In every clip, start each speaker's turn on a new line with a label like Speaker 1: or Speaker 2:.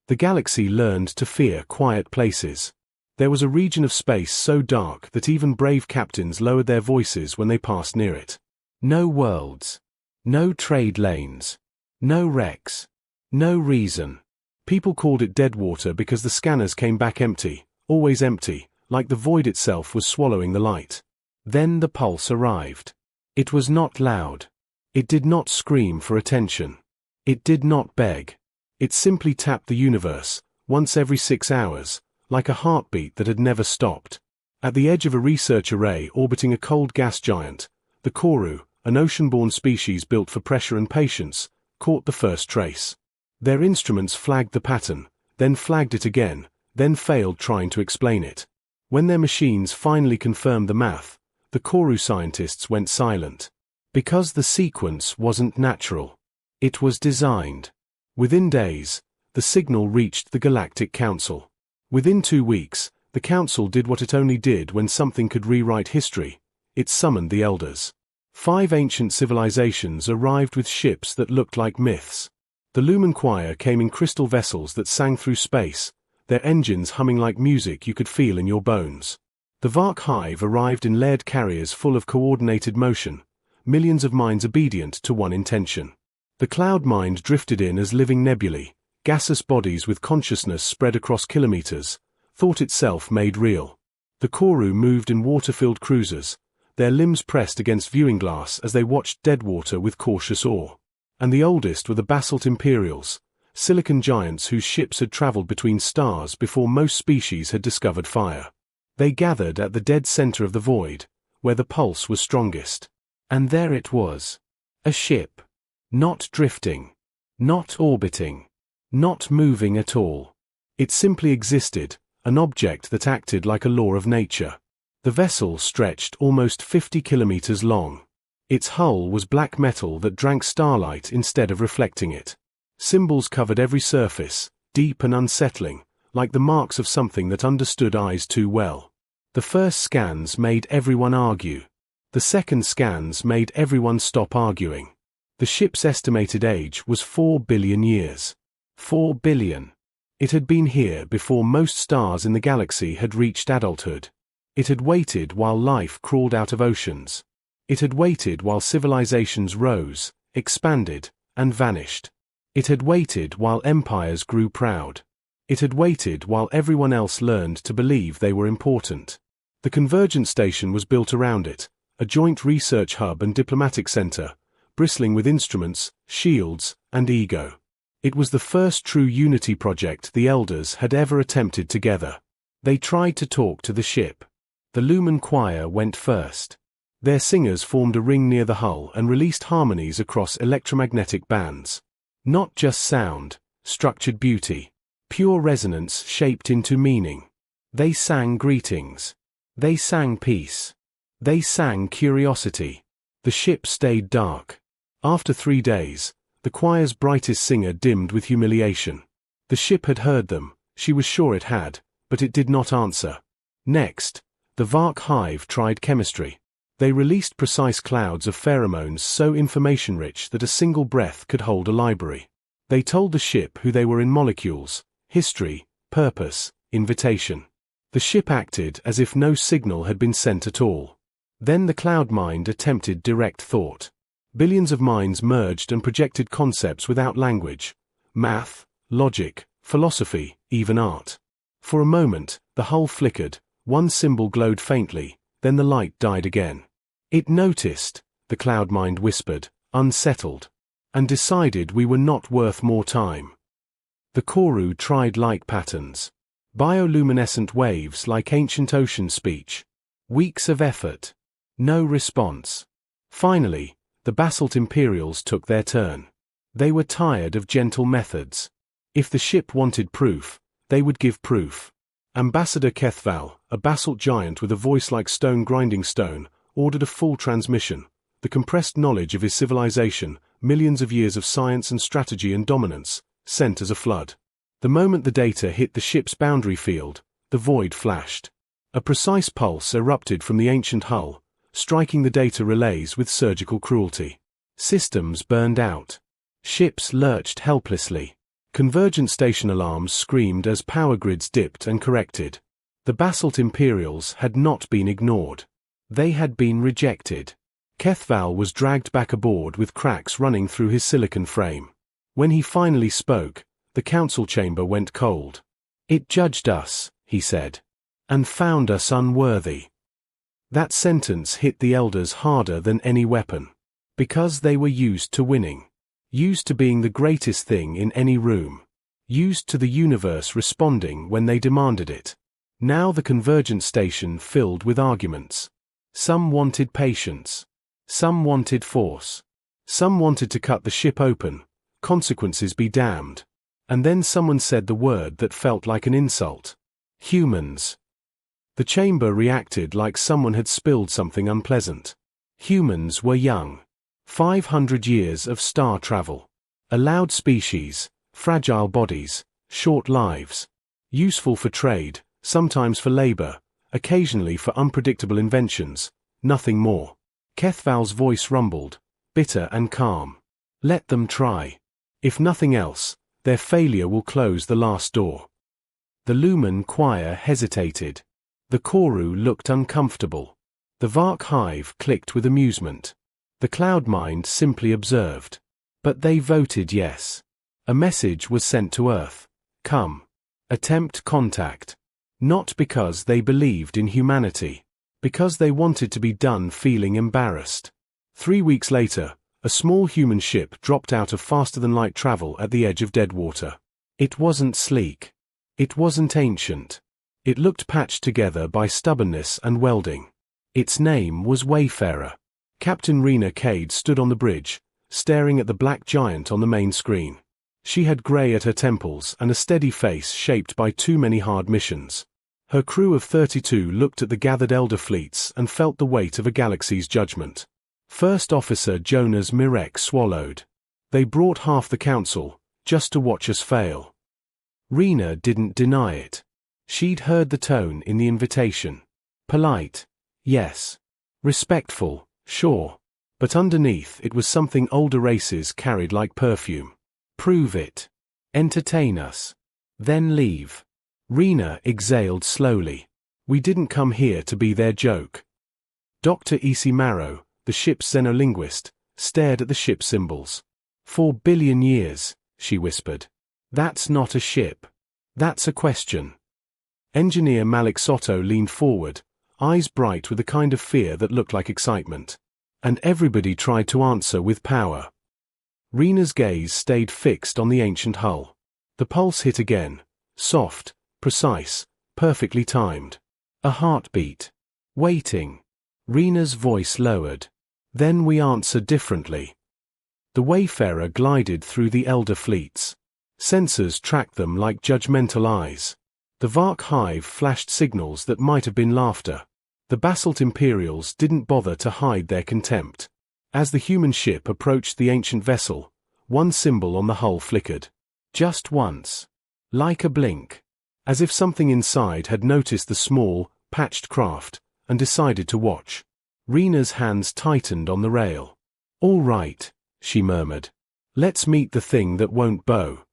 Speaker 1: The galaxy learned to fear quiet places. There was a region of space so dark that even brave captains lowered their voices when they passed near it. No worlds. No trade lanes. No wrecks. No reason. People called it dead water because the scanners came back empty, always empty, like the void itself was swallowing the light. Then the pulse arrived. It was not loud. It did not scream for attention. It did not beg. It simply tapped the universe, once every 6 hours, like a heartbeat that had never stopped. At the edge of a research array orbiting a cold gas giant, the Koru, an ocean-born species built for pressure and patience, caught the first trace. Their instruments flagged the pattern, then flagged it again, then failed trying to explain it. When their machines finally confirmed the math, the Koru scientists went silent. Because the sequence wasn't natural. It was designed. Within days, the signal reached the Galactic Council. Within 2 weeks, the Council did what it only did when something could rewrite history. It summoned the Elders. 5 ancient civilizations arrived with ships that looked like myths. The Lumen Choir came in crystal vessels that sang through space, their engines humming like music you could feel in your bones. The Vark Hive arrived in layered carriers full of coordinated motion, millions of minds obedient to one intention. The Cloud Mind drifted in as living nebulae, gaseous bodies with consciousness spread across kilometers, thought itself made real. The Koru moved in water-filled cruisers, their limbs pressed against viewing glass as they watched dead water with cautious awe. And the oldest were the Basalt Imperials, silicon giants whose ships had traveled between stars before most species had discovered fire. They gathered at the dead center of the void, where the pulse was strongest. And there it was. A ship. Not drifting. Not orbiting. Not moving at all. It simply existed, an object that acted like a law of nature. The vessel stretched almost 50 kilometers long. Its hull was black metal that drank starlight instead of reflecting it. Symbols covered every surface, deep and unsettling, like the marks of something that understood eyes too well. The first scans made everyone argue. The second scans made everyone stop arguing. The ship's estimated age was 4 billion years. 4 billion. It had been here before most stars in the galaxy had reached adulthood. It had waited while life crawled out of oceans. It had waited while civilizations rose, expanded, and vanished. It had waited while empires grew proud. It had waited while everyone else learned to believe they were important. The Convergence Station was built around it, a joint research hub and diplomatic center, bristling with instruments, shields, and ego. It was the first true unity project the Elders had ever attempted together. They tried to talk to the ship. The Lumen Choir went first. Their singers formed a ring near the hull and released harmonies across electromagnetic bands. Not just sound, structured beauty. Pure resonance shaped into meaning. They sang greetings. They sang peace. They sang curiosity. The ship stayed dark. After 3 days, the choir's brightest singer dimmed with humiliation. The ship had heard them, she was sure it had, but it did not answer. Next, the Vark Hive tried chemistry. They released precise clouds of pheromones so information-rich that a single breath could hold a library. They told the ship who they were in molecules, history, purpose, invitation. The ship acted as if no signal had been sent at all. Then the Cloud Mind attempted direct thought. Billions of minds merged and projected concepts without language. Math, logic, philosophy, even art. For a moment, the hull flickered, one symbol glowed faintly, then the light died again. It noticed, the Cloud Mind whispered, unsettled, and decided we were not worth more time. The Koru tried light patterns. Bioluminescent waves like ancient ocean speech. Weeks of effort. No response. Finally, the Basalt Imperials took their turn. They were tired of gentle methods. If the ship wanted proof, they would give proof. Ambassador Kethval, a basalt giant with a voice like stone grinding stone, ordered a full transmission. The compressed knowledge of his civilization, millions of years of science and strategy and dominance, sent as a flood. The moment the data hit the ship's boundary field, the void flashed. A precise pulse erupted from the ancient hull, striking the data relays with surgical cruelty. Systems burned out. Ships lurched helplessly. Convergent station alarms screamed as power grids dipped and corrected. The basalt Imperials had not been ignored. They had been rejected. Kethval was dragged back aboard with cracks running through his silicon frame. When he finally spoke, the council chamber went cold. "It judged us," he said, "and found us unworthy." That sentence hit the elders harder than any weapon. Because they were used to winning. Used to being the greatest thing in any room. Used to the universe responding when they demanded it. Now the convergent station filled with arguments. Some wanted patience. Some wanted force. Some wanted to cut the ship open, consequences be damned. And then someone said the word that felt like an insult. Humans. The chamber reacted like someone had spilled something unpleasant. Humans were young. 500 years of star travel. A loud species, fragile bodies, short lives. Useful for trade, sometimes for labor, occasionally for unpredictable inventions, nothing more. Kethval's voice rumbled, bitter and calm. Let them try. If nothing else, their failure will close the last door. The Lumen choir hesitated. The Koru looked uncomfortable. The Vark hive clicked with amusement. The Cloud Mind simply observed. But they voted yes. A message was sent to Earth. Come. Attempt contact. Not because they believed in humanity. Because they wanted to be done feeling embarrassed. 3 weeks later, a small human ship dropped out of faster-than-light travel at the edge of Deadwater. It wasn't sleek. It wasn't ancient. It looked patched together by stubbornness and welding. Its name was Wayfarer. Captain Rena Cade stood on the bridge, staring at the black giant on the main screen. She had grey at her temples and a steady face shaped by too many hard missions. Her crew of 32 looked at the gathered elder fleets and felt the weight of a galaxy's judgment. First Officer Jonas Mirek swallowed. They brought half the council, just to watch us fail. Rena didn't deny it. She'd heard the tone in the invitation. Polite, yes. Respectful, sure. But underneath it was something older races carried like perfume. Prove it. Entertain us. Then leave. Rena exhaled slowly. We didn't come here to be their joke. Dr. E.C. Marrow, the ship's xenolinguist, stared at the ship symbols. 4 billion years, she whispered. That's not a ship. That's a question. Engineer Malik Soto leaned forward, eyes bright with a kind of fear that looked like excitement. And everybody tried to answer with power. Rena's gaze stayed fixed on the ancient hull. The pulse hit again, soft, precise, perfectly timed. A heartbeat. Waiting. Rena's voice lowered. Then we answer differently. The Wayfarer glided through the elder fleets. Sensors tracked them like judgmental eyes. The Vark hive flashed signals that might have been laughter. The Basalt Imperials didn't bother to hide their contempt. As the human ship approached the ancient vessel, one symbol on the hull flickered. Just once. Like a blink. As if something inside had noticed the small, patched craft, and decided to watch. Rena's hands tightened on the rail. All right, she murmured. Let's meet the thing that won't bow.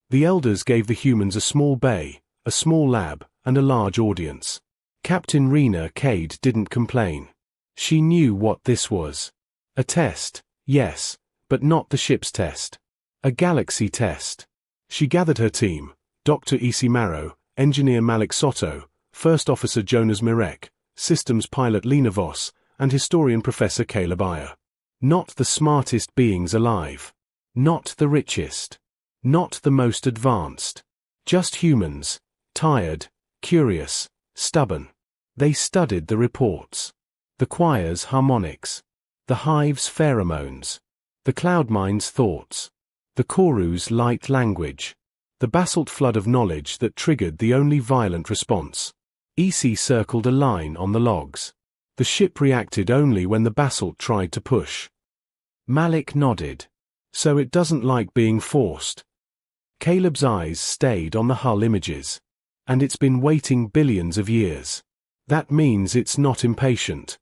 Speaker 1: The elders gave the humans a small bay, a small lab, and a large audience. Captain Rena Cade didn't complain. She knew what this was. A test, yes, but not the ship's test. A galaxy test. She gathered her team, Dr. E.C. Marrow, Engineer Malik Soto, First Officer Jonas Mirek, Systems Pilot Lena Voss, and Historian Professor Caleb Ayer. Not the smartest beings alive. Not the richest. Not the most advanced. Just humans, tired, curious, stubborn. They studied the reports. The choir's harmonics. The hive's pheromones. The cloud mind's thoughts. The Koru's light language. The basalt flood of knowledge that triggered the only violent response. EC circled a line on the logs. The ship reacted only when the basalt tried to push. Malik nodded. So it doesn't like being forced. Caleb's eyes stayed on the hull images. And it's been waiting billions of years. That means it's not impatient.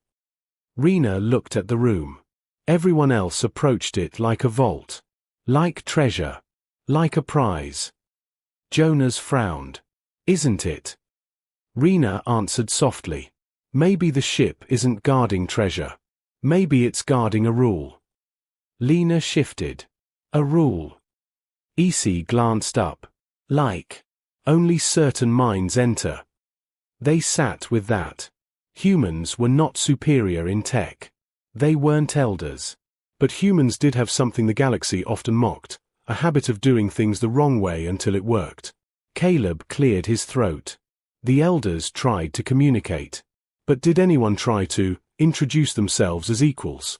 Speaker 1: Rena looked at the room. Everyone else approached it like a vault. Like treasure. Like a prize. Jonas frowned. Isn't it? Rena answered softly. Maybe the ship isn't guarding treasure. Maybe it's guarding a rule. Lena shifted. A rule. EC glanced up. Like. Only certain minds enter. They sat with that. Humans were not superior in tech. They weren't elders. But humans did have something the galaxy often mocked, a habit of doing things the wrong way until it worked. Caleb cleared his throat. The elders tried to communicate. But did anyone try to introduce themselves as equals?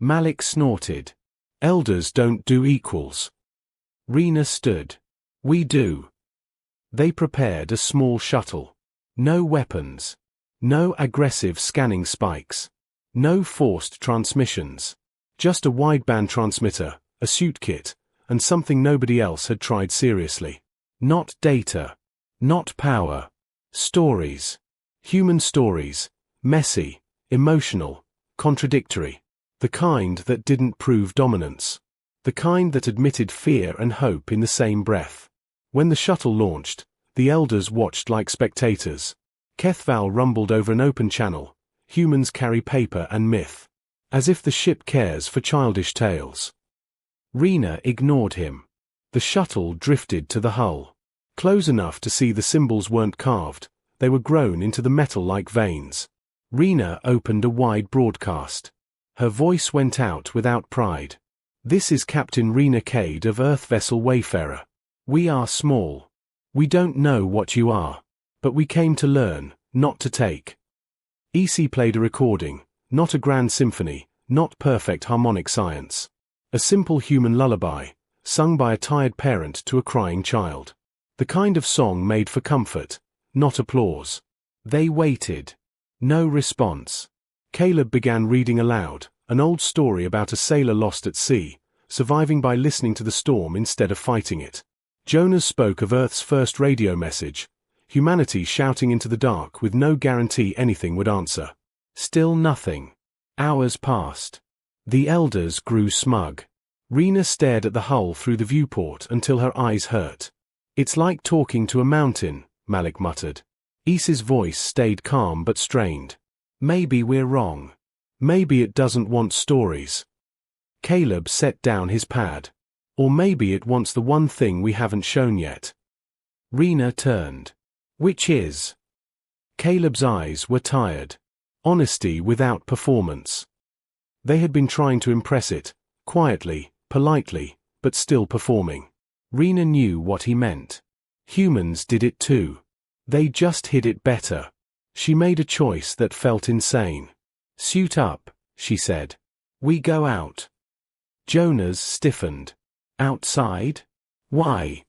Speaker 1: Malik snorted. Elders don't do equals. Rena stood. We do. They prepared a small shuttle. No weapons. No aggressive scanning spikes. No forced transmissions. Just a wideband transmitter, a suit kit, and something nobody else had tried seriously. Not data. Not power. Stories. Human stories. Messy, emotional, contradictory. The kind that didn't prove dominance. The kind that admitted fear and hope in the same breath. When the shuttle launched, the elders watched like spectators. Kethval rumbled over an open channel. Humans carry paper and myth. As if the ship cares for childish tales. Rena ignored him. The shuttle drifted to the hull. Close enough to see the symbols weren't carved, they were grown into the metal like veins. Rena opened a wide broadcast. Her voice went out without pride. This is Captain Rena Cade of Earth Vessel Wayfarer. We are small. We don't know what you are. But we came to learn, not to take. EC played a recording, not a grand symphony, not perfect harmonic science. A simple human lullaby, sung by a tired parent to a crying child. The kind of song made for comfort, not applause. They waited. No response. Caleb began reading aloud, an old story about a sailor lost at sea, surviving by listening to the storm instead of fighting it. Jonas spoke of Earth's first radio message, humanity shouting into the dark with no guarantee anything would answer. Still nothing. Hours passed. The elders grew smug. Rena stared at the hull through the viewport until her eyes hurt. It's like talking to a mountain, Malik muttered. Issa's voice stayed calm but strained. Maybe we're wrong. Maybe it doesn't want stories. Caleb set down his pad. Or maybe it wants the one thing we haven't shown yet. Rena turned. Which is? Caleb's eyes were tired. Honesty without performance. They had been trying to impress it, quietly, politely, but still performing. Rena knew what he meant. Humans did it too. They just hid it better. She made a choice that felt insane. Suit up, she said. We go out. Jonas stiffened. Outside? Why?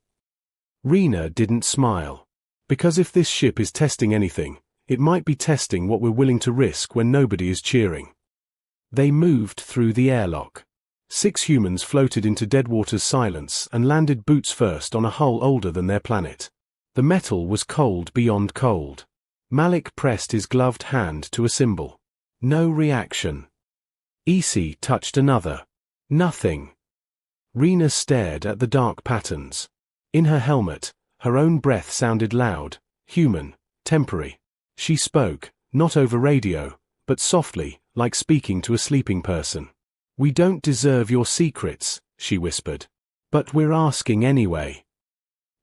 Speaker 1: Rena didn't smile. Because if this ship is testing anything, it might be testing what we're willing to risk when nobody is cheering. They moved through the airlock. 6 humans floated into Deadwater's silence and landed boots first on a hull older than their planet. The metal was cold beyond cold. Malik pressed his gloved hand to a symbol. No reaction. EC touched another. Nothing. Rena stared at the dark patterns. In her helmet, her own breath sounded loud, human, temporary. She spoke, not over radio, but softly, like speaking to a sleeping person. We don't deserve your secrets, she whispered. But we're asking anyway.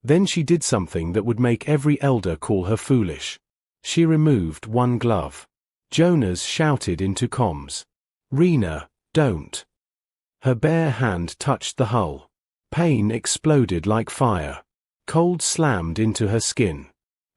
Speaker 1: Then she did something that would make every elder call her foolish. She removed one glove. Jonas shouted into comms. Rena, don't. Her bare hand touched the hull. Pain exploded like fire. Cold slammed into her skin.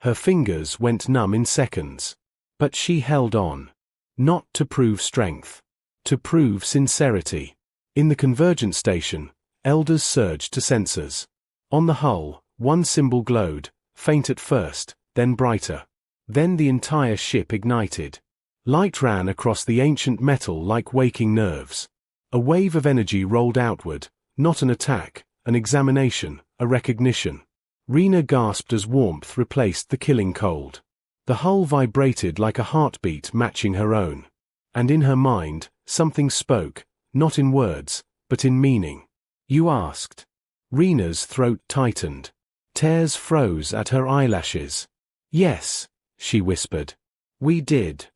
Speaker 1: Her fingers went numb in seconds. But she held on. Not to prove strength. To prove sincerity. In the convergence station, elders surged to sensors. On the hull, one symbol glowed, faint at first, then brighter. Then the entire ship ignited. Light ran across the ancient metal like waking nerves. A wave of energy rolled outward, not an attack, an examination, a recognition. Rena gasped as warmth replaced the killing cold. The hull vibrated like a heartbeat matching her own. And in her mind, something spoke, not in words, but in meaning. You asked. Rena's throat tightened. Tears froze at her eyelashes. Yes, she whispered. We did.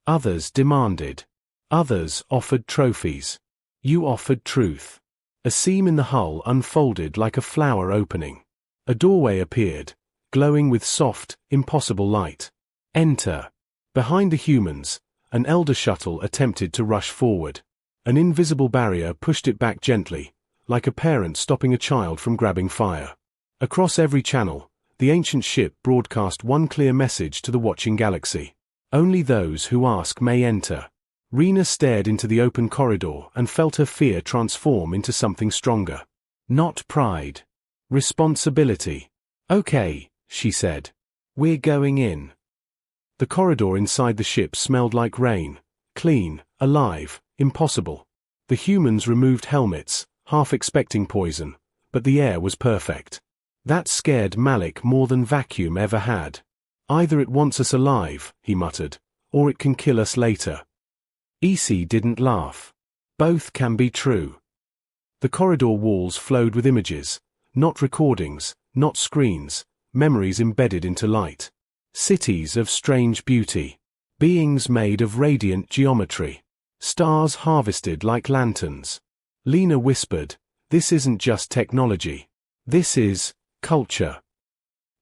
Speaker 1: Others demanded. Others offered trophies. You offered truth. A seam in the hull unfolded like a flower opening. A doorway appeared, glowing with soft, impossible light. Enter. Behind the humans, an elder shuttle attempted to rush forward. An invisible barrier pushed it back gently, like a parent stopping a child from grabbing fire. Across every channel, the ancient ship broadcast one clear message to the watching galaxy. Only those who ask may enter. Rena stared into the open corridor and felt her fear transform into something stronger. Not pride. Responsibility. Okay, she said. We're going in. The corridor inside the ship smelled like rain. Clean, alive, impossible. The humans removed helmets, half expecting poison, but the air was perfect. That scared Malik more than vacuum ever had. Either it wants us alive, he muttered, or it can kill us later. Isi didn't laugh. Both can be true. The corridor walls flowed with images, not recordings, not screens, memories embedded into light. Cities of strange beauty. Beings made of radiant geometry. Stars harvested like lanterns. Lena whispered, "This isn't just technology. This is culture."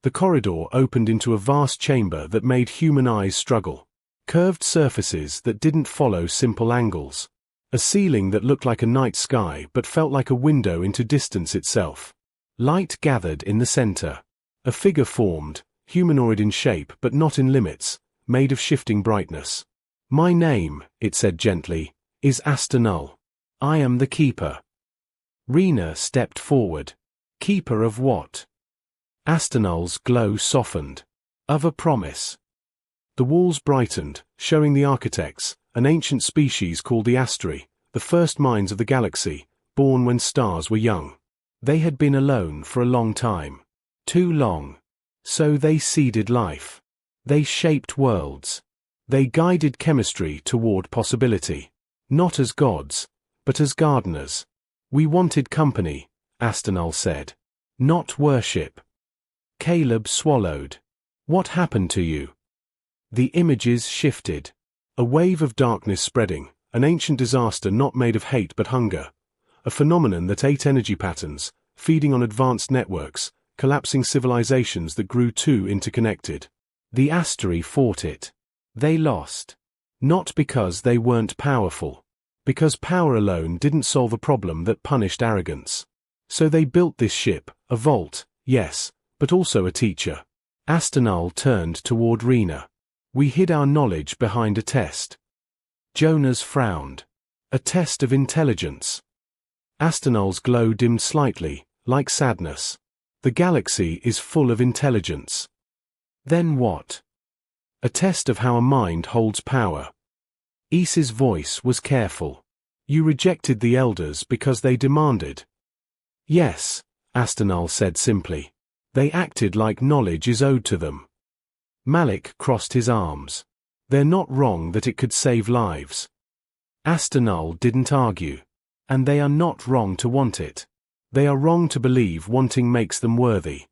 Speaker 1: The corridor opened into a vast chamber that made human eyes struggle. Curved surfaces that didn't follow simple angles. A ceiling that looked like a night sky but felt like a window into distance itself. Light gathered in the center. A figure formed, humanoid in shape but not in limits, made of shifting brightness. "My name," it said gently, "is Astanul. I am the Keeper." Rena stepped forward. Keeper of what? Astanul's glow softened. Of a promise. The walls brightened, showing the architects, an ancient species called the Astri, the first minds of the galaxy, born when stars were young. They had been alone for a long time. Too long. So they seeded life. They shaped worlds. They guided chemistry toward possibility. Not as gods, but as gardeners. "We wanted company," Astanul said. "Not worship." Caleb swallowed. "What happened to you?" The images shifted. A wave of darkness spreading, an ancient disaster not made of hate but hunger. A phenomenon that ate energy patterns, feeding on advanced networks, collapsing civilizations that grew too interconnected. The Asteri fought it. They lost. Not because they weren't powerful. Because power alone didn't solve a problem that punished arrogance. So they built this ship, a vault, yes, but also a teacher. Astanul turned toward Rena. "We hid our knowledge behind a test." Jonas frowned. "A test of intelligence." Astanul's glow dimmed slightly, like sadness. "The galaxy is full of intelligence." "Then what?" "A test of how a mind holds power." Isi's voice was careful. "You rejected the elders because they demanded." "Yes," Astanul said simply. "They acted like knowledge is owed to them." Malik crossed his arms. "They're not wrong that it could save lives." Astanul didn't argue. "And they are not wrong to want it. They are wrong to believe wanting makes them worthy."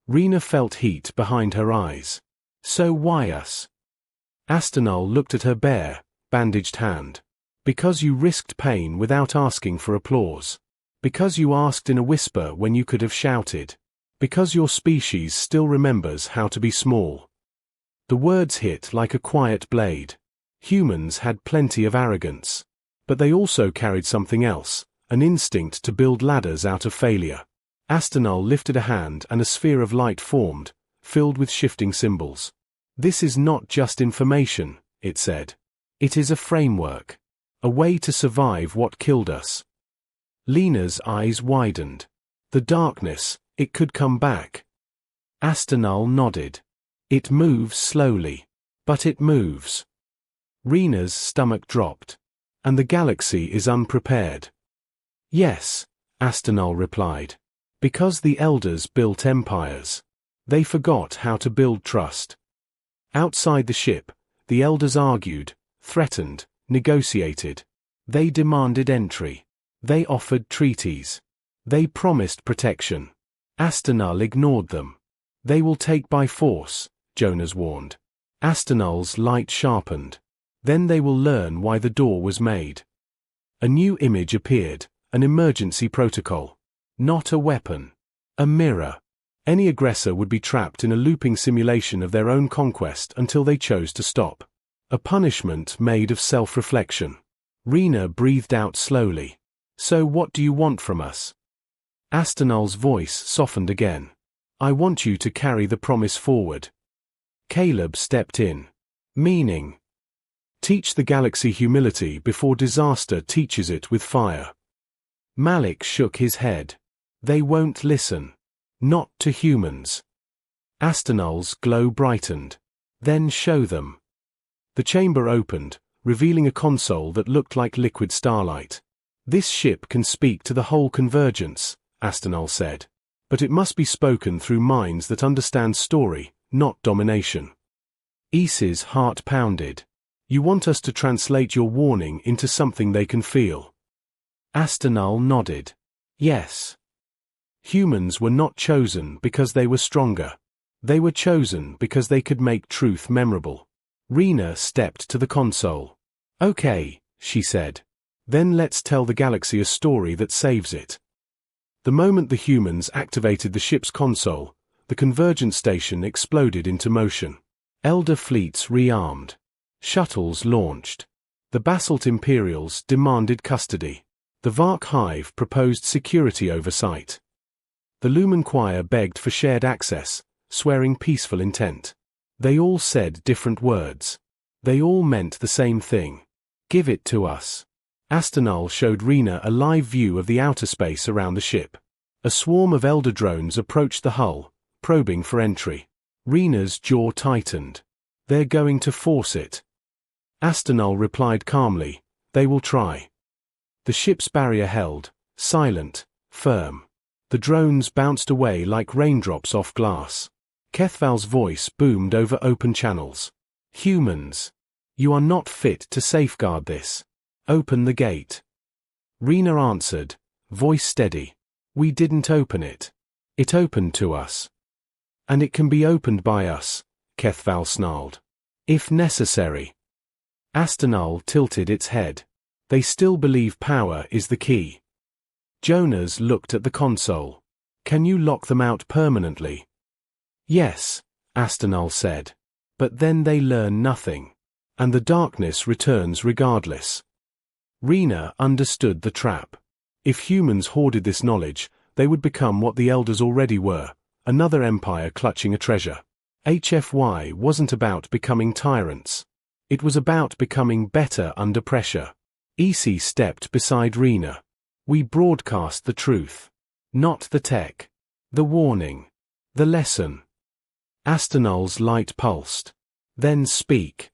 Speaker 1: Rena felt heat behind her eyes. "So why us?" Astanul looked at her bare, bandaged hand. "Because you risked pain without asking for applause. Because you asked in a whisper when you could have shouted. Because your species still remembers how to be small." The words hit like a quiet blade. Humans had plenty of arrogance. But they also carried something else, an instinct to build ladders out of failure. Astanul lifted a hand and a sphere of light formed, filled with shifting symbols. "This is not just information," it said. "It is a framework. A way to survive what killed us." Lena's eyes widened. "The darkness, it could come back." Astanul nodded. "It moves slowly. But it moves." Rena's stomach dropped. "And the galaxy is unprepared." "Yes," Astanul replied. "Because the elders built empires. They forgot how to build trust." Outside the ship, the elders argued, threatened, negotiated. They demanded entry. They offered treaties. They promised protection. Astanul ignored them. They will take by force, Jonas warned. Astanul's light sharpened. Then they will learn why the door was made. A new image appeared, an emergency protocol. Not a weapon. A mirror. Any aggressor would be trapped in a looping simulation of their own conquest until they chose to stop. A punishment made of self-reflection. Rena breathed out slowly. So what do you want from us? Astanul's voice softened again. I want you to carry the promise forward. Caleb stepped in. Meaning? Teach the galaxy humility before disaster teaches it with fire. Malik shook his head. They won't listen. Not to humans. Astanul's glow brightened. Then show them. The chamber opened, revealing a console that looked like liquid starlight. This ship can speak to the whole convergence, Astanul said. But it must be spoken through minds that understand story, not domination. Issa's heart pounded. You want us to translate your warning into something they can feel? Astanul nodded. Yes. Humans were not chosen because they were stronger. They were chosen because they could make truth memorable. Rena stepped to the console. Okay, she said. Then let's tell the galaxy a story that saves it. The moment the humans activated the ship's console, the convergence station exploded into motion. Elder fleets rearmed. Shuttles launched. The Basalt Imperials demanded custody. The Vark Hive proposed security oversight. The Lumen Choir begged for shared access, swearing peaceful intent. They all said different words. They all meant the same thing. Give it to us. Astanul showed Rena a live view of the outer space around the ship. A swarm of Elder drones approached the hull, probing for entry. Rena's jaw tightened. They're going to force it. Astanul replied calmly, they will try. The ship's barrier held, silent, firm. The drones bounced away like raindrops off glass. Kethval's voice boomed over open channels. Humans. You are not fit to safeguard this. Open the gate. Rena answered, voice steady. We didn't open it. It opened to us. And it can be opened by us, Kethval snarled. If necessary. Astanul tilted its head. They still believe power is the key. Jonas looked at the console. Can you lock them out permanently? Yes, Astanul said. But then they learn nothing. And the darkness returns regardless. Rena understood the trap. If humans hoarded this knowledge, they would become what the Elders already were, another empire clutching a treasure. HFY wasn't about becoming tyrants. It was about becoming better under pressure. Issa stepped beside Rena. We broadcast the truth. Not the tech. The warning. The lesson. Astanul's light pulsed. Then speak.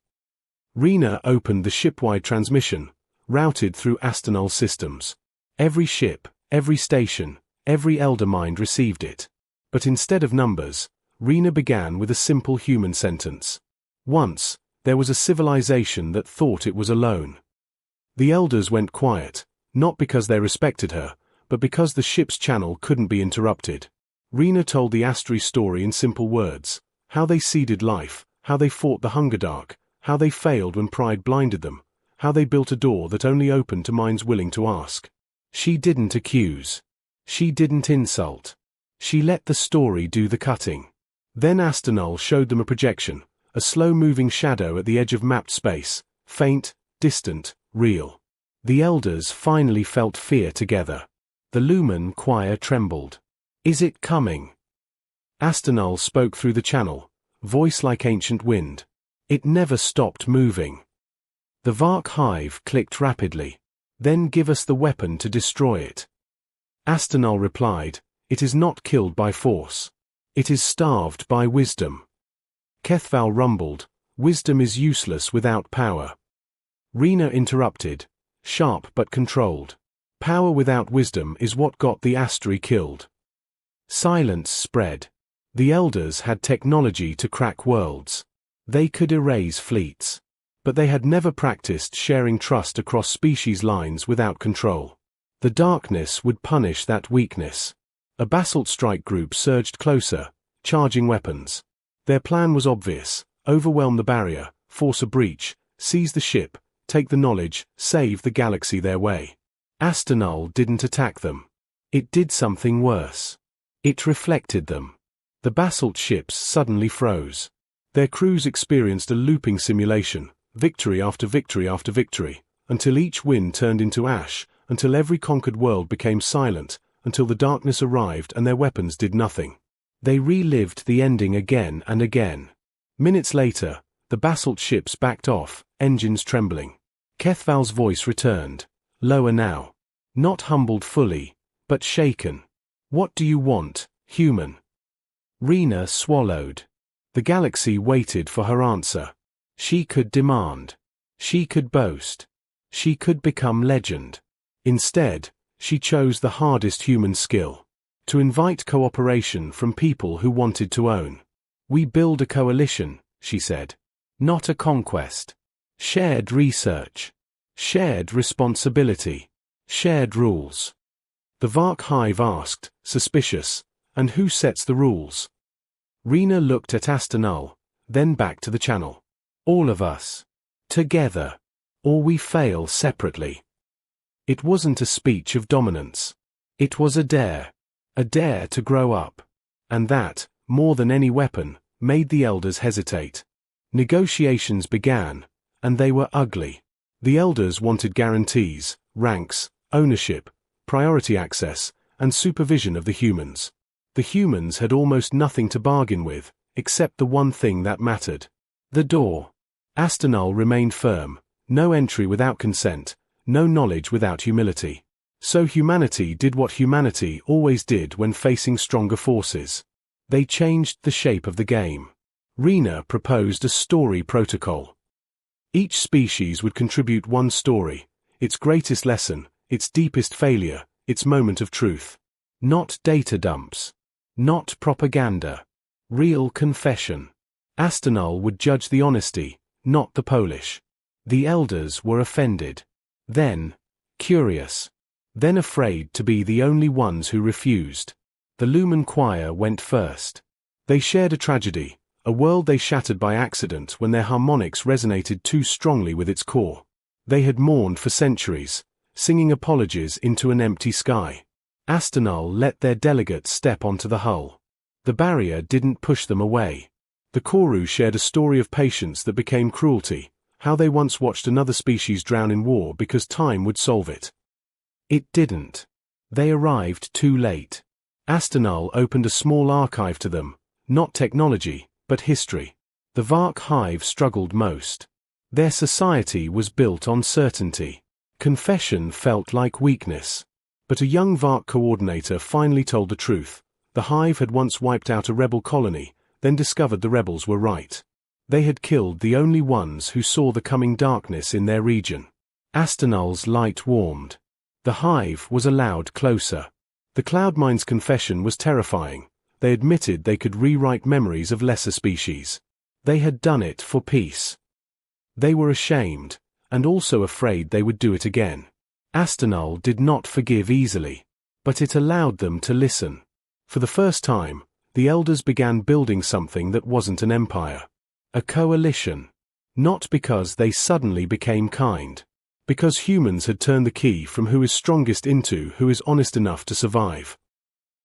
Speaker 1: Rena opened the shipwide transmission, routed through Astanul's systems. Every ship, every station, every Elder mind received it. But instead of numbers, Rena began with a simple human sentence. Once, there was a civilization that thought it was alone. The Elders went quiet, not because they respected her, but because the ship's channel couldn't be interrupted. Rena told the Astri story in simple words, how they seeded life, how they fought the Hunger Dark, how they failed when pride blinded them, how they built a door that only opened to minds willing to ask. She didn't accuse. She didn't insult. She let the story do the cutting. Then Astanul showed them a projection, a slow-moving shadow at the edge of mapped space, faint, distant, real. The Elders finally felt fear together. The Lumen Choir trembled. Is it coming? Astanul spoke through the channel, voice like ancient wind. It never stopped moving. The Vark Hive clicked rapidly. Then give us the weapon to destroy it. Astanul replied, it is not killed by force. It is starved by wisdom. Kethval rumbled, wisdom is useless without power. Rena interrupted, sharp but controlled. Power without wisdom is what got the Astri killed. Silence spread. The Elders had technology to crack worlds. They could erase fleets. But they had never practiced sharing trust across species lines without control. The darkness would punish that weakness. A basalt strike group surged closer, charging weapons. Their plan was obvious: overwhelm the barrier, force a breach, seize the ship, take the knowledge, save the galaxy their way. Astanul didn't attack them. It did something worse. It reflected them. The basalt ships suddenly froze. Their crews experienced a looping simulation, victory after victory after victory, until each win turned into ash, until every conquered world became silent, until the darkness arrived and their weapons did nothing. They relived the ending again and again. Minutes later, the basalt ships backed off, engines trembling. Kethval's voice returned, lower now. Not humbled fully, but shaken. "What do you want, human?" Rena swallowed. The galaxy waited for her answer. She could demand. She could boast. She could become legend. Instead, she chose the hardest human skill: to invite cooperation from people who wanted to own. "We build a coalition," she said. "Not a conquest. Shared research. Shared responsibility. Shared rules." The Vark Hive asked, suspicious, "And who sets the rules?" Rena looked at Astanul, then back to the channel. "All of us. Together. Or we fail separately." It wasn't a speech of dominance. It was a dare. A dare to grow up. And that, more than any weapon, made the elders hesitate. Negotiations began, and they were ugly. The elders wanted guarantees, ranks, ownership, priority access, and supervision of the humans. The humans had almost nothing to bargain with, except the one thing that mattered: the door. Astanul remained firm: no entry without consent, no knowledge without humility. So humanity did what humanity always did when facing stronger forces. They changed the shape of the game. Rena proposed a story protocol. Each species would contribute one story, its greatest lesson, its deepest failure, its moment of truth. Not data dumps. Not propaganda. Real confession. Astanul would judge the honesty, not the polish. The elders were offended. Then, curious. Then afraid to be the only ones who refused. The Lumen Choir went first. They shared a tragedy, a world they shattered by accident when their harmonics resonated too strongly with its core. They had mourned for centuries, singing apologies into an empty sky. Astanul let their delegates step onto the hull. The barrier didn't push them away. The Koru shared a story of patience that became cruelty, how they once watched another species drown in war because time would solve it. It didn't. They arrived too late. Astanul opened a small archive to them, not technology, but history. The Vark Hive struggled most. Their society was built on certainty. Confession felt like weakness. But a young Vark coordinator finally told the truth. The Hive had once wiped out a rebel colony, then discovered the rebels were right. They had killed the only ones who saw the coming darkness in their region. Astanul's light warmed. The Hive was allowed closer. The Cloudmine's confession was terrifying. They admitted they could rewrite memories of lesser species. They had done it for peace. They were ashamed, and also afraid they would do it again. Astanul did not forgive easily, but it allowed them to listen. For the first time, the elders began building something that wasn't an empire. A coalition. Not because they suddenly became kind. Because humans had turned the key from who is strongest into who is honest enough to survive.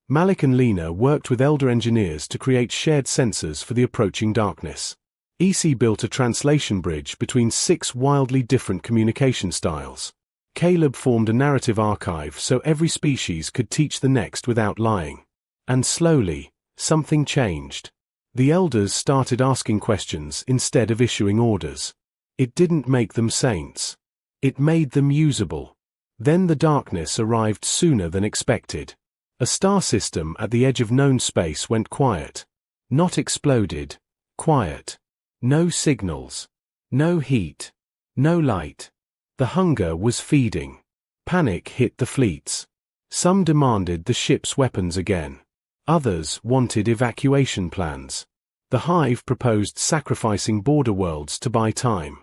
Speaker 1: Malik and Lena worked with elder engineers to create shared sensors for the approaching darkness. EC built a translation bridge between 6 wildly different communication styles. Caleb formed a narrative archive so every species could teach the next without lying. And slowly, something changed. The elders started asking questions instead of issuing orders. It didn't make them saints. It made them usable. Then the darkness arrived sooner than expected. A star system at the edge of known space went quiet. Not exploded. Quiet. No signals. No heat. No light. The hunger was feeding. Panic hit the fleets. Some demanded the ship's weapons again. Others wanted evacuation plans. The Hive proposed sacrificing border worlds to buy time.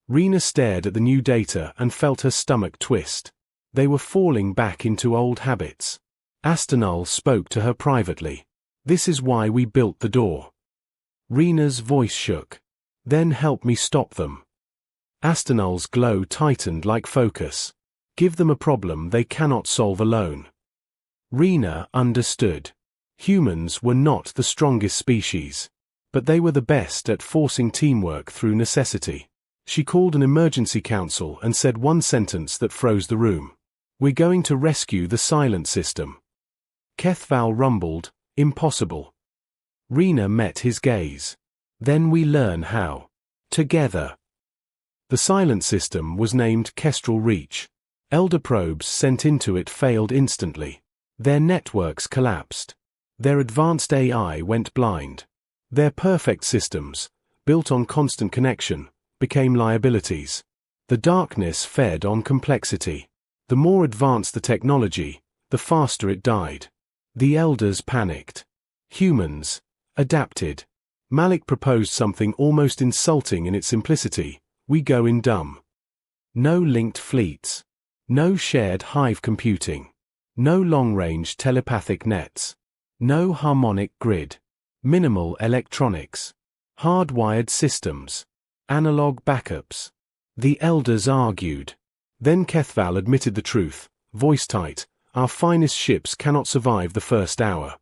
Speaker 1: Rena stared at the new data and felt her stomach twist. They were falling back into old habits. Astanul spoke to her privately. This is why we built the door. Rena's voice shook. Then help me stop them. Astanul's glow tightened like focus. Give them a problem they cannot solve alone. Rena understood. Humans were not the strongest species, but they were the best at forcing teamwork through necessity. She called an emergency council and said one sentence that froze the room. We're going to rescue the silent system. Kethval rumbled, impossible. Rena met his gaze. Then we learn how. Together. The silent system was named Kestrel Reach. Elder probes sent into it failed instantly. Their networks collapsed. Their advanced AI went blind. Their perfect systems, built on constant connection, became liabilities. The darkness fed on complexity. The more advanced the technology, the faster it died. The elders panicked. Humans adapted. Malik proposed something almost insulting in its simplicity. We go in dumb. No linked fleets. No shared hive computing. No long-range telepathic nets. No harmonic grid. Minimal electronics. Hardwired systems. Analog backups. The elders argued. Then Kethval admitted the truth, voice tight. Our finest ships cannot survive the first hour.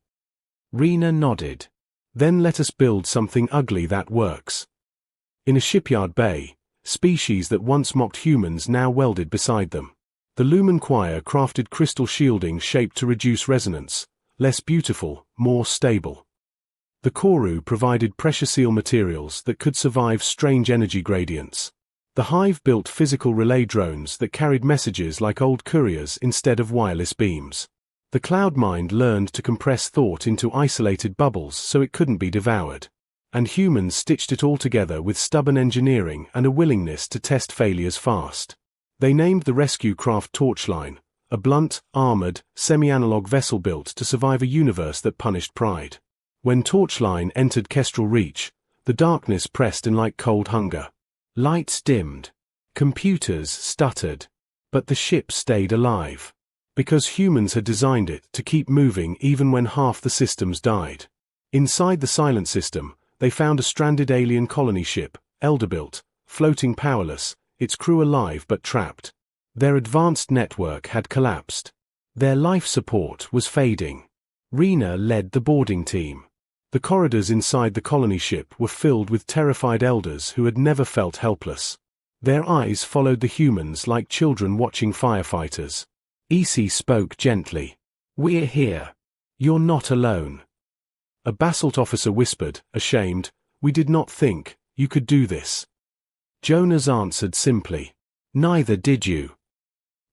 Speaker 1: Rena nodded. Then let us build something ugly that works. In a shipyard bay, species that once mocked humans now welded beside them. The Lumen Choir crafted crystal shielding shaped to reduce resonance, less beautiful, more stable. The Koru provided pressure seal materials that could survive strange energy gradients. The Hive built physical relay drones that carried messages like old couriers instead of wireless beams. The Cloud Mind learned to compress thought into isolated bubbles so it couldn't be devoured. And humans stitched it all together with stubborn engineering and a willingness to test failures fast. They named the rescue craft Torchline, a blunt, armored, semi-analog vessel built to survive a universe that punished pride. When Torchline entered Kestrel Reach, the darkness pressed in like cold hunger. Lights dimmed. Computers stuttered. But the ship stayed alive. Because humans had designed it to keep moving even when half the systems died. Inside the silent system, they found a stranded alien colony ship, Elderbuilt, floating powerless, its crew alive but trapped. Their advanced network had collapsed. Their life support was fading. Rena led the boarding team. The corridors inside the colony ship were filled with terrified elders who had never felt helpless. Their eyes followed the humans like children watching firefighters. Isi spoke gently. We're here. You're not alone. A basalt officer whispered, ashamed, we did not think you could do this. Jonas answered simply. Neither did you.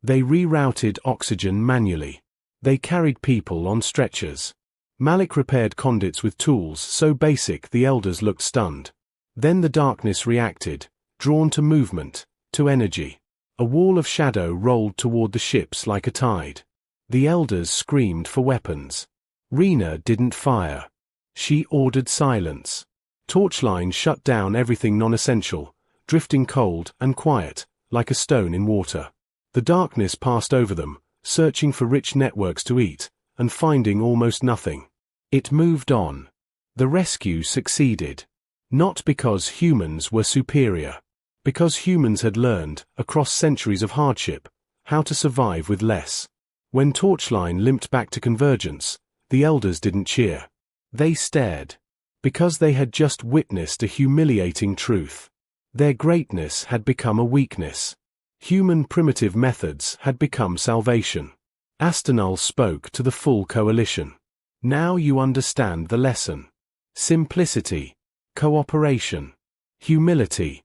Speaker 1: They rerouted oxygen manually. They carried people on stretchers. Malik repaired conduits with tools so basic the elders looked stunned. Then the darkness reacted, drawn to movement, to energy. A wall of shadow rolled toward the ships like a tide. The elders screamed for weapons. Rena didn't fire. She ordered silence. Torchline shut down everything non-essential, drifting cold and quiet, like a stone in water. The darkness passed over them, searching for rich networks to eat, and finding almost nothing. It moved on. The rescue succeeded. Not because humans were superior. Because humans had learned, across centuries of hardship, how to survive with less. When Torchline limped back to convergence, the elders didn't cheer. They stared. Because they had just witnessed a humiliating truth. Their greatness had become a weakness. Human primitive methods had become salvation. Astanul spoke to the full coalition. Now you understand the lesson. Simplicity. Cooperation. Humility.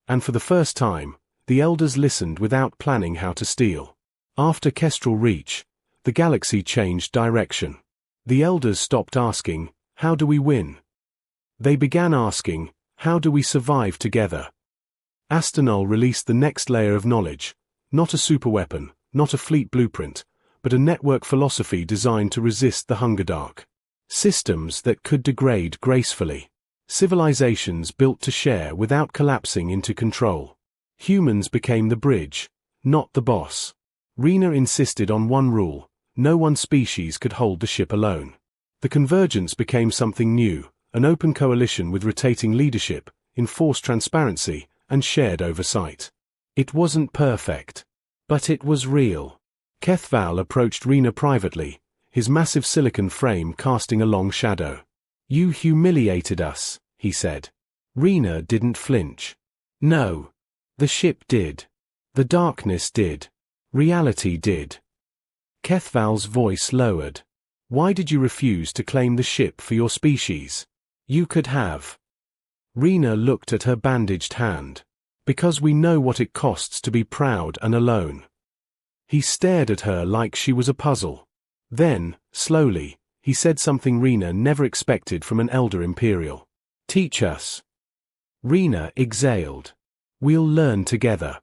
Speaker 1: And for the first time, the elders listened without planning how to steal. After Kestrel Reach, the galaxy changed direction. The elders stopped asking, how do we win? They began asking, how do we survive together? Astanul released the next layer of knowledge, not a superweapon, not a fleet blueprint, but a network philosophy designed to resist the Hunger Dark. Systems that could degrade gracefully. Civilizations built to share without collapsing into control. Humans became the bridge, not the boss. Rena insisted on one rule: no one species could hold the ship alone. The convergence became something new, an open coalition with rotating leadership, enforced transparency, and shared oversight. It wasn't perfect, but it was real. Kethval approached Rena privately, his massive silicon frame casting a long shadow. "You humiliated us," he said. Rena didn't flinch. "No. The ship did. The darkness did. Reality did." Kethval's voice lowered. "Why did you refuse to claim the ship for your species? You could have." Rena looked at her bandaged hand. "Because we know what it costs to be proud and alone." He stared at her like she was a puzzle. Then, slowly, he said something Rena never expected from an elder Imperial. "Teach us." Rena exhaled. "We'll learn together."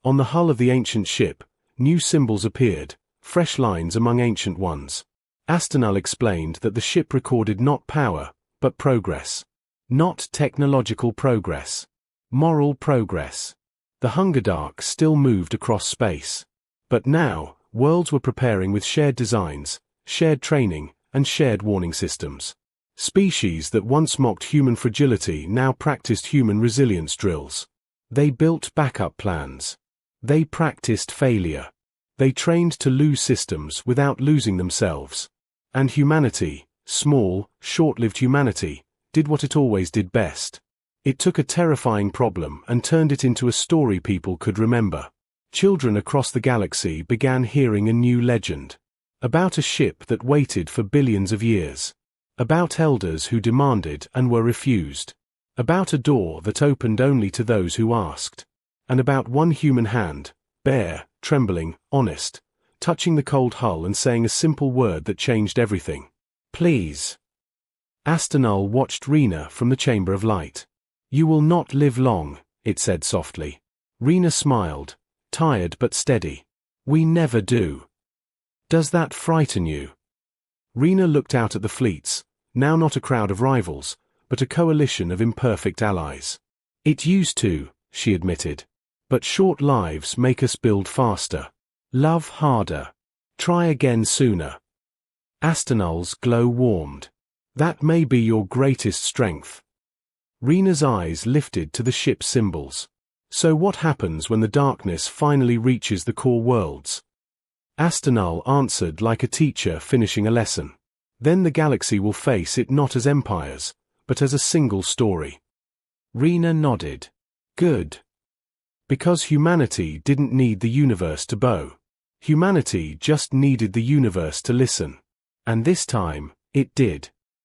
Speaker 1: On the hull of the ancient ship, new symbols appeared, fresh lines among ancient ones. Astanal explained that the ship recorded not power, but progress. Not technological progress. Moral progress. The Hunger Dark still moved across space. But now, worlds were preparing with shared designs, shared training, and shared warning systems. Species that once mocked human fragility now practiced human resilience drills. They built backup plans. They practiced failure. They trained to lose systems without losing themselves. And humanity, small, short-lived humanity, did what it always did best. It took a terrifying problem and turned it into a story people could remember. Children across the galaxy began hearing a new legend. About a ship that waited for billions of years. About elders who demanded and were refused. About a door that opened only to those who asked. And about one human hand, bare, trembling, honest, touching the cold hull and saying a simple word that changed everything. "Please." Astanal watched Rena from the chamber of light. "You will not live long," it said softly. Rena smiled, tired but steady. "We never do." "Does that frighten you?" Rena looked out at the fleets, now not a crowd of rivals, but a coalition of imperfect allies. "It used to," she admitted. "But short lives make us build faster. Love harder. Try again sooner." Astanal's glow warmed. "That may be your greatest strength." Rena's eyes lifted to the ship's symbols. "So what happens when the darkness finally reaches the core worlds?" Astanal answered like a teacher finishing a lesson. "Then the galaxy will face it not as empires, but as a single story." Rena nodded. "Good. Because humanity didn't need the universe to bow. Humanity just needed the universe to listen. And this time, it did.